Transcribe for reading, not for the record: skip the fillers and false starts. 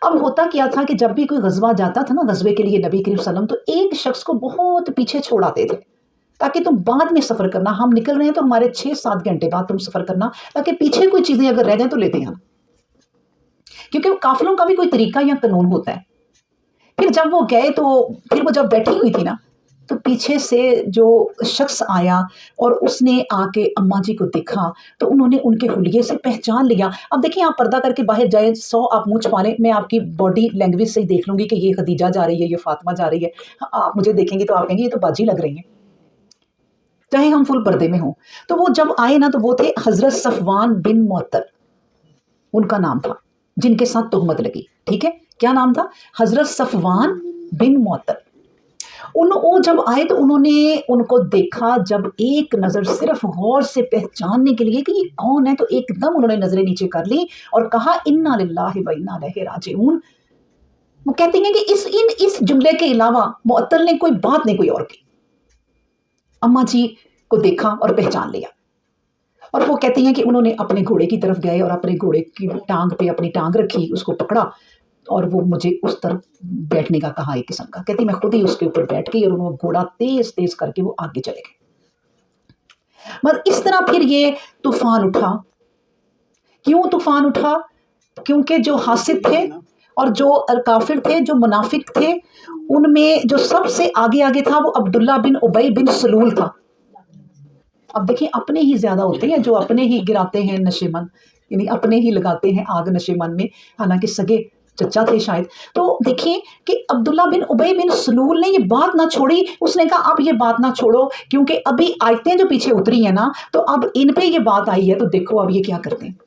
अब होता क्या था कि जब भी कोई गज़वा जाता था ना, गज़वे के लिए नबी करीम सल्लल्लाहु अलैहि वसल्लम, तो एक शख्स को बहुत पीछे छोड़ आते थे, ताकि तुम बाद में सफ़र करना, हम निकल रहे हैं तो हमारे 6-7 घंटे बाद तुम सफ़र करना, ताकि पीछे कोई चीज़ें अगर रह जाएँ तो लेते आना। क्योंकि वो काफ़िलों का भी कोई तरीका या कानून होता है। फिर जब वो गए तो फिर वो जब बैठी हुई थी ना, तो पीछे से जो शख्स आया और उसने आके अम्मा जी को देखा, तो उन्होंने उनके हुलिये से पहचान लिया। अब देखिए, आप पर्दा करके बाहर जाएँ, 100 आप मुँह छुपा लें, मैं आपकी बॉडी लैंग्वेज से ही देख लूँगी कि ये खदीजा जा रही है, ये फातिमा जा रही है। आप मुझे देखेंगी तो आप कहेंगी ये तो बाजी लग रही हैं, चाहे हम फुल पर्दे में हों। तो वो जब आए ना, तो वो थे हज़रत सफ़वान बिन मुअत्तल, उनका नाम था, जिनके साथ तुहमत लगी। ठीक है, क्या नाम था? हज़रत सफ़वान बिन मुअत्तल। वो जब आए तो उन्होंने उनको देखा, जब एक नज़र सिर्फ गौर से पहचानने के लिए कि ये कौन है, तो एकदम उन्होंने नज़रें नीचे कर ली और कहा इन्ना लिल्लाहि व इन्ना इलैहि राजिऊन। वो कहती हैं कि इस जुमले के अलावा मुअत्तल ने कोई बात नहीं कोई और की। अम्मा जी को देखा और पहचान लिया, और वो कहती हैं कि उन्होंने अपने घोड़े की तरफ गए और अपने घोड़े की टांग पे अपनी टांग रखी, उसको पकड़ा और वो मुझे उस तरफ बैठने का कहा एक किस्म का। कहती मैं खुद ही उसके ऊपर बैठ गई और उन्होंने घोड़ा तेज करके वो आगे चले गए। मगर इस तरह फिर ये तूफान उठा। क्यों तूफान उठा? क्योंकि जो हासिद थे और जो काफिर थे, जो मुनाफिक थे, उनमें जो सबसे आगे था वो अब्दुल्ला बिन उबई बिन सलूल था। अब देखिए, अपने ही ज़्यादा होते हैं जो अपने ही गिराते हैं नशेमन, यानी अपने ही लगाते हैं आग नशेमन में, हालांकि सगे चचा थे शायद। तो देखिए कि अब्दुल्ला बिन उबई बिन सलूल ने ये बात ना छोड़ी। उसने कहा अब ये बात ना छोड़ो, क्योंकि अभी आयतें जो पीछे उतरी हैं ना, तो अब इन पे ये बात आई है, तो देखो अब ये क्या करते हैं।